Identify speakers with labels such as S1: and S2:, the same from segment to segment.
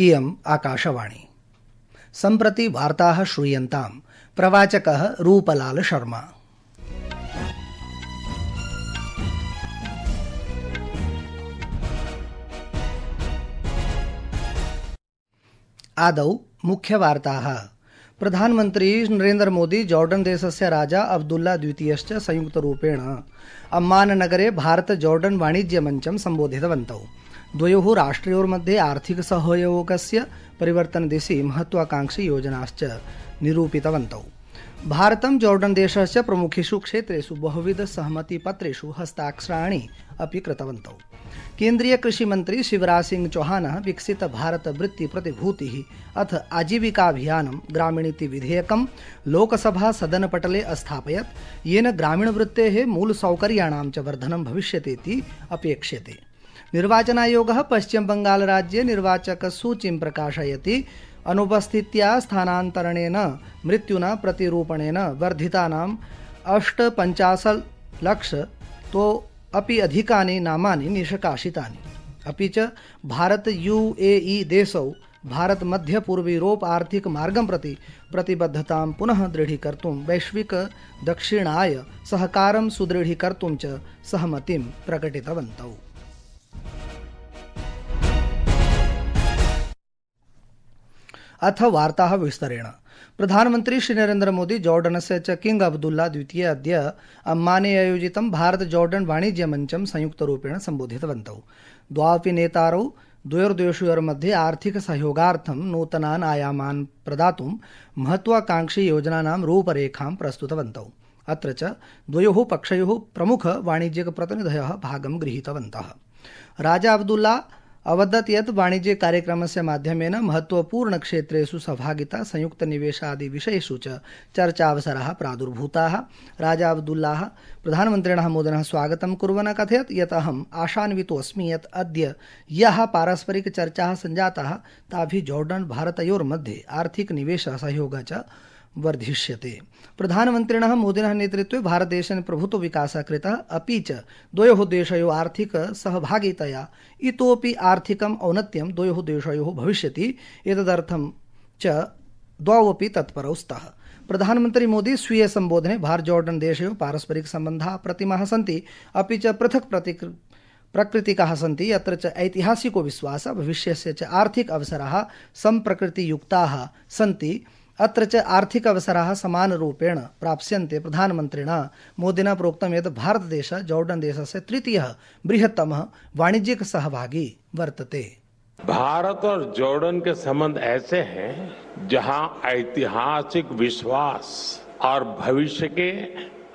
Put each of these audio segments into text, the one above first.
S1: इयम् आकाशवाणी। सम्प्रति वार्ताः श्रूयन्ताम्। प्रवाचकः रूपलाल शर्मा। आदौ मुख्यवार्ताः। प्रधानमन्त्री नरेन्द्र मोदी जॉर्डन देशस्य राजा अब्दुल्ला द्वितीयश्च संयुक्तरूपेण अम्मान नगरे भारत जॉर्डन वाणिज्य मञ्चं सम्बोधितवन्तौ। द्वयोः राष्ट्रयोर्मध्ये आर्थिक सहयोगस्य परिवर्तनदिशि महत्वाकांक्षी योजनाश्च निरूपितवन्तौ। भारतं जॉर्डन देशस्य प्रमुखेषु क्षेत्रेषु बहुविध सहमतिपत्रेषु हस्ताक्षराणि अपि कृतवन्तौ। केन्द्रीय कृषि मंत्री शिवराज सिंह चौहान विकसित भारत वृत्ति प्रतिभूतिः अथ आजीविकाभियानं ग्रामीणीति विधेयकं लोकसभा सदनपटले अस्थापयत्, येन ग्रामीणवृत्तेः मूलसौकर्याणां च वर्धनं भविष्यतीति अपेक्ष्यते। निर्वाचनायोगः पश्चिम बंगाल राज्ये निर्वाचकसूचीं प्रकाशयति। अनुपस्थित्या स्थानान्तरणेन मृत्युना प्रतिरूपणेन वर्धितानां 58 लाख तो अपि अधिकानि नामानि निष्कासितानि। अपि च भारत UAE देशौ भारत मध्य पूर्वयूरोप आर्थिक मार्गं प्रति प्रतिबद्धतां पुनः दृढीकर्तुं वैश्विक दक्षिणाय सहकारं सुदृढीकर्तुं च सहमतिं प्रकटितवन्तौ। अथ वार्ताः विस्तरेण। प्रधानमन्त्री श्री नरेन्द्र मोदी जॉर्डनस्य च किंग अब्दुल्ला द्वितीय अद्य अम्माने आयोजितं भारत जॉर्डन वाणिज्य मञ्चं संयुक्तरूपेण सम्बोधितवन्तौ। द्वावपि नेतारौ द्वयोर्देशयोर्मध्ये आर्थिक सहयोगार्थं नूतनान् आयामान् प्रदातुं महत्वाकांक्षी योजनानां रूपरेखां प्रस्तुतवन्तौ। अत्र च द्वयोः पक्षयोः प्रमुख वाणिज्यिक प्रतिनिधयः भागं गृहीतवन्तः। राजा अब्दुल्ला अवदत् यत् वाणिज्य कार्यक्रमस्य माध्यमेन महत्वपूर्ण क्षेत्रेषु सहभागिता, संयुक्त निवेशादि विषयेषु च चर्चावसराः प्रादुर्भूताः। राजा अब्दुल्लाः प्रधानमन्त्रिणः मोदिनः स्वागतं कुर्वन् अकथयत् यत् अहम् आशान्वितोऽस्मि यत् अद्य याः पारस्परिक चर्चाः सञ्जाताः ताभिः जॉर्डन भारतयोर्मध्ये आर्थिक निवेश सहयोगः च वर्धिष्यते। प्रधानमन्त्रिणः मोदिनः नेतृत्वे भारतदेशेन प्रभुत्व विकासः कृतः, अपि च द्वयोः देशयोः आर्थिक सहभागितया इतोपि आर्थिकम् औन्नत्यं द्वयोः देशयोः भविष्यति। एतदर्थं च द्वौ अपि तत्परौ स्तः। प्रधानमन्त्री मोदी स्वीय सम्बोधने भारत जॉर्डन देशयोः पारस्परिक सम्बन्धाः प्रतिमाः सन्ति, अपि च पृथक् प्रकृतिकाः सन्ति। अत्र च ऐतिहासिको विश्वासः, भविष्यस्य च आर्थिक अवसराः सम्प्रकृतियुक्ताः सन्ति। अत्र च आर्थिक अवसराः समानरूपेण प्राप्स्यन्ते। प्रधानमन्त्रिणा मोदिना प्रोक्तं यत् भारतदेशः जॉर्डन देशस्य तृतीयः बृहत्तमः वाणिज्यिक सहभागी वर्तते।
S2: भारत और जॉर्डन के संबंध ऐसे हैं जहां ऐतिहासिक विश्वास और भविष्य के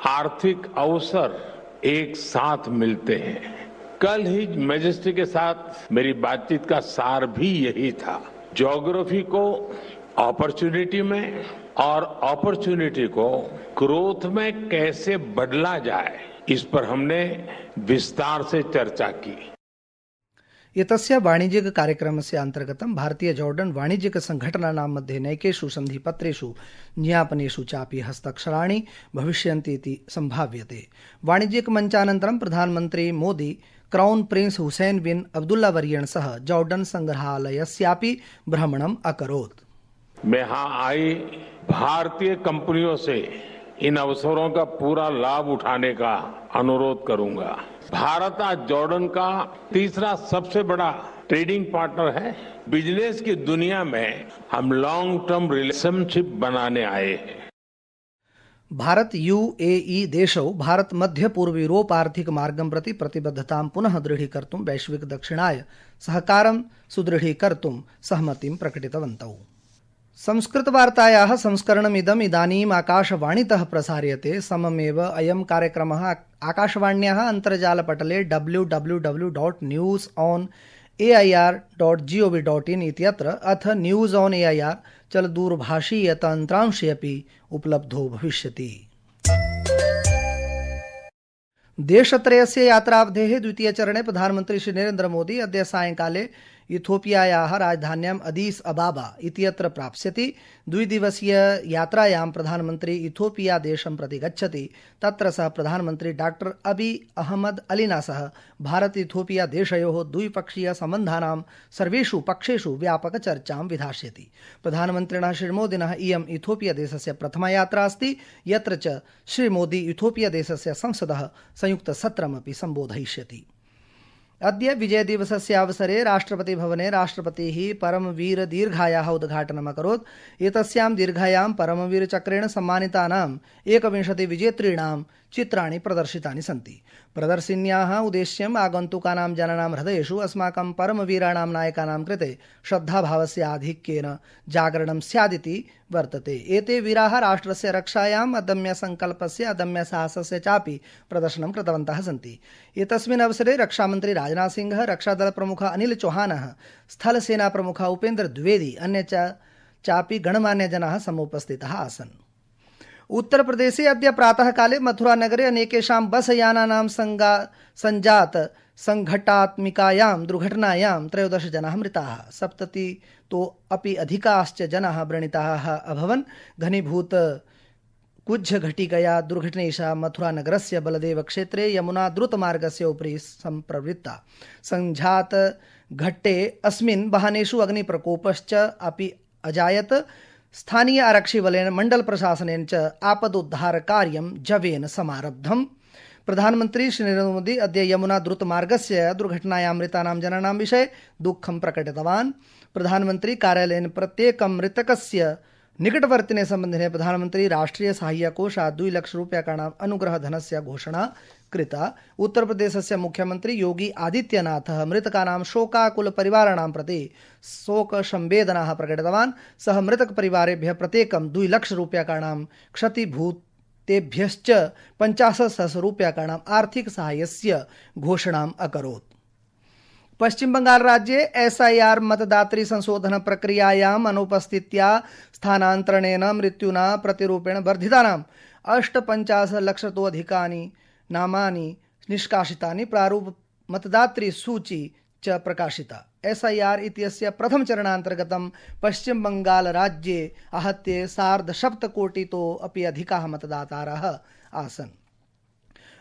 S2: आर्थिक अवसर एक साथ मिलते हैं। कल ही मैजेस्टी के साथ मेरी बातचीत का सार भी यही था। ज्योग्राफी को अपॉर्चुनिटी में और अपॉर्चुनिटी को ग्रोथ में कैसे बदला जाए, इस पर हमने विस्तार से चर्चा की।
S1: एतस्य वाणिज्यिक कार्यक्रमस्य अन्तर्गतं भारतीय जॉर्डन वाणिज्यिक संघटनानां मध्ये नैकेषु सन्धिपत्रेषु ज्ञापनेषु चापि हस्ताक्षराणि भविष्यन्ति इति सम्भाव्यते। वाणिज्यिक मञ्चानन्तरं प्रधानमन्त्री मोदी क्राउन प्रिंस हुसैन बिन अब्दुल्ला वर्येण सह जॉर्डन संग्रहालयस्यापि भ्रमणम् अकरोत्।
S2: मैं यहाँ आई भारतीय कंपनियों से इन अवसरों का पूरा लाभ उठाने का अनुरोध करूंगा। भारत आज जॉर्डन का तीसरा सबसे बड़ा ट्रेडिंग पार्टनर है। बिजनेस की दुनिया में हम लॉन्ग टर्म रिलेशनशिप बनाने आए हैं।
S1: भारत UAE देशौ भारत मध्य पूर्व यूरोप आर्थिक मार्गं प्रति प्रतिबद्धतां पुनः दृढीकर्तुं वैश्विक दक्षिणाय सहकारं सुदृढीकर्तुं सहमतिं प्रकटितवन्तौ। संस्कृतवार्तायाः संस्करणमिदम् इदानीम् आकाशवाणीतः प्रसार्यते। सममेव अयं कार्यक्रमः आकाशवाण्याः अन्तर्जालपटले www.newsonair.gov.in इत्यत्र अथ न्यूज़ ऑन AIR चलदूरभाषीय तन्त्रांशे अपि उपलब्धो भविष्यति। देशत्रयस्य यात्रावधेः द्वितीय चरणे प्रधानमन्त्री श्री नरेन्द्र मोदी अद्य सायंकाले इथोपियायाः राजधान्याम् अदीस अबाबा इत्यत्र प्राप्स्यति। द्विदिवसीय यात्रायां प्रधानमन्त्री इथोपिया देशं प्रति गच्छति। तत्र सः प्रधानमन्त्री डॉक्टर अबी अहमद अलिना सह भारत इथोपिया देशयोः द्विपक्षीय सम्बन्धानां सर्वेषु पक्षेषु व्यापकचर्चां विधास्यति। प्रधानमन्त्रिणः श्रीमोदिनः इयम् इथोपिया देशस्य प्रथमा यात्रा अस्ति, यत्र च श्रीमोदी इथोपिया देशस्य संसदः संयुक्तसत्रमपि सम्बोधयिष्यति। अद्य विजय दिवसस्य अवसरे राष्ट्रपति भवने राष्ट्रपतिः परमवीर दीर्घायाः उद्घाटनम् अकरोत्। एतस्यां दीर्घायां परमवीर चक्रेण सम्मानितानां 21 विजेतॄणां चित्राणि प्रदर्शितानि सन्ति। प्रदर्शिन्याः उद्देश्यम् आगन्तुकानां जनानां हृदयेषु अस्माकं परमवीराणां नायकानां कृते श्रद्धाभावस्य आधिक्येन जागरणं स्यादिति वर्तते। एते वीराः राष्ट्रस्य रक्षायाम् अदम्य संकल्पस्य अदम्य साहसस्य चापि प्रदर्शनं कृतवन्तः सन्ति। एतस्मिन् अवसरे रक्षामन्त्री राजनाथ सिंह, रक्षादल प्रमुखः अनिल चौहानः, स्थलसेना प्रमुखः उपेन्द्र द्विवेदी, अन्ये चापि गणमान्यजनाः समुपस्थिताः आसन्। उत्तर प्रदेशे अद्य प्रातः काले मथुरा नगरे अनेकेषां बस यानानां संजात संघटात्मिकायां दुर्घटनायां 13 जनाः मृताः, 70 अपि अधिकाश्च जनाः व्रणिताः अभवन्। घनीभूत कुज्झघटिकया दुर्घटनेशा मथुरा नगरस्य बलदेव क्षेत्रे यमुना द्रुतमार्गस्य उपरि सम्प्रवृत्ता। संझात घट्टे अस्मिन् वाहनेषु अग्निप्रकोपश्च अपि अजायत। स्थानीय आरक्षिबलेन मण्डल प्रशासनेन च आपदोद्धार कार्यं जवेन समारब्धम्। प्रधानमन्त्री श्री नरेन्द्र मोदी अद्य यमुना द्रुतमार्गस्य दुर्घटनायां मृतानां जनानां विषये दुःखं प्रकटितवान्। प्रधानमन्त्री कार्यालयेन प्रत्येकं मृतकस्य निकटवर्तिने सम्बन्धिने प्रधानमन्त्री राष्ट्रिय साहाय्यकोषात् 2 लाख रूप्यकाणाम् अनुग्रहधनस्य घोषणा कृता। उत्तर प्रदेशस्य मुख्यमन्त्री योगी आदित्यनाथः मृतकानां शोकाकुल परिवाराणां प्रति शोकसंवेदनाः प्रकटितवान्। सः मृतक परिवारेभ्यः प्रत्येकं 2 लाख रूप्यकाणां क्षतिभूतेभ्यश्च 50,000 रूप्यकाणाम् आर्थिक साहाय्यस्य घोषणाम् अकरोत्। पश्चिम बंगाल राज्ये SIR मतदातृ संशोधन प्रक्रियायाम् अनुपस्थित्या स्थानान्तरणेन मृत्युना प्रतिरूपेण वर्धितानां 58 लक्षतोऽधिकानि नामानि निष्कासितानि। प्रारूप मतदातृ सूची च प्रकाशिता। SIR इत्यस्य प्रथम चरणान्तर्गतं पश्चिम बंगाल राज्ये आहत्य 7.5 कोटितो अपि अधिकाः मतदातारः आसन्।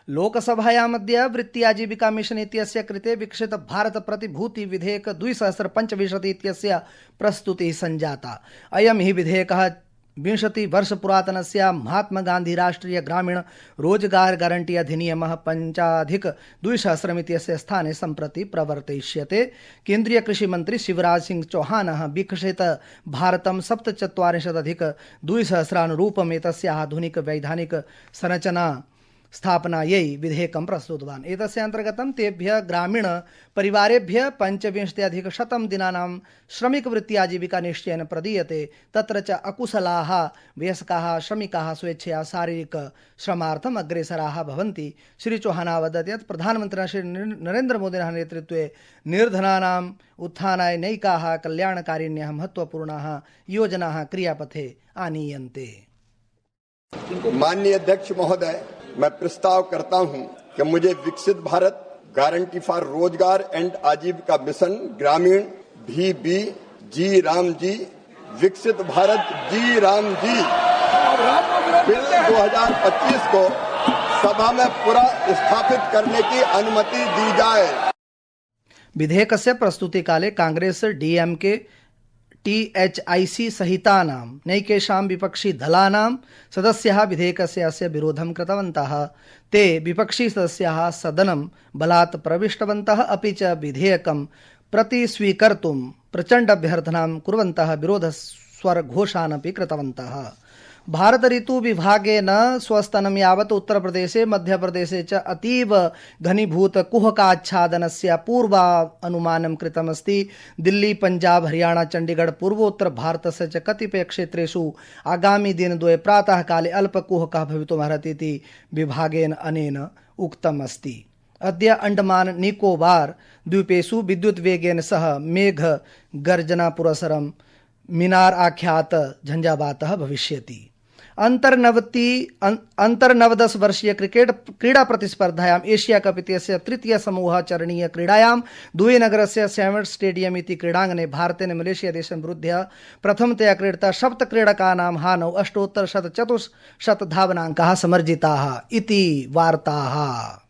S1: लोकसभायामद्य वृत्ति आजीविका मिशन इत्यस्य कृते विकसित भारत प्रतिभूति विधेयक 2025 इत्यस्य प्रस्तुतिः सञ्जाता। अयं हि विधेयकः 20 वर्ष पुरातनस्य महात्मा गांधी राष्ट्रीय ग्रामीण रोजगार गारंटी अधिनियमः 5,200 इत्यस्य स्थाने सम्प्रति प्रवर्तयिष्यते। केन्द्रीय कृषि मंत्री शिवराज सिंह चौहानः विकसित भारतं 47,200 अनुरूपम् एतस्य आधुनिक वैधानिक संरचना स्थापनायै विधेयकं प्रस्तुतवान्। एतस्य अन्तर्गतं तेभ्यः ग्रामीण परिवारेभ्यः 25,100 दिनानां श्रमिकवृत्ति आजीविका निश्चयेन प्रदीयते। तत्र च अकुशलाः वयस्काः श्रमिकाः स्वेच्छया शारीरिक श्रमार्थम् अग्रेसराः भवन्ति। श्री चौहानः वदति यत् प्रधानमन्त्रिणा श्री नरेन्द्र मोदिनः नेतृत्वे निर्धनानाम् उत्थानाय नैकाः कल्याणकारिण्यः महत्वपूर्णाः योजनाः क्रियापथे आनीयन्ते।
S3: माननीय अध्यक्ष महोदय, मैं प्रस्ताव करता हूं कि मुझे विकसित भारत गारंटी फॉर रोजगार एंड आजीविका मिशन ग्रामीण VB जी राम जी विकसित भारत जी राम जी बिल 2025 को सभा में पूरा स्थापित करने की अनुमति दी जाए।
S1: विधेयकस्य प्रस्तुतिकाले कांग्रेस DMK THIC सहितानां नैकेषां विपक्षी दलानां सदस्याः विधेयकस्य अस्य विरोधं कृतवन्तः। ते विपक्षी सदस्याः सदनं बलात् प्रविष्टवन्तः, अपि च विधेयकं प्रतिस्वीकर्तुं प्रचण्ड अभ्यर्थनां कुर्वन्तः विरोधस्वरघोषानपि कृतवन्तः। भारत ऋतु विभागेन स्वस्तनं यावत् उत्तर प्रदेशे मध्य प्रदेशे च अतीव घनीभूत कुहकाच्छादनस्य पूर्वानुमानं कृतमस्ति। दिल्ली पंजाब हरियाणा चंडीगढ़ पूर्वोत्तर भारतस्य च कतिपय क्षेत्रेषु आगामि दिनद्वये प्रातः काले अल्पकुहकः भवितुमर्हति इति विभागेन अनेन उक्तमस्ति। अद्य अंडमान निकोबार द्वीपेषु विद्युत वेगेन सह मेघ गर्जना पुरस्सरं मिनार आख्यात झंझावातः भविष्यति। अंतर्नवदश वर्षीय क्रिकेट क्रीडा प्रतिस्पर्धायाम् एशिया कप इत्यस्य तृतीय समूह चरणीय क्रीडायां दुईनगरस्य सैमट् स्टेडियम इति क्रीडाङ्गणे भारतेन मलेशिया देशं विरुध्य प्रथमतया क्रीडिता सप्तक्रीडकानां हानौ 88 धावनाङ्काः समर्जिताः इति वार्ताः।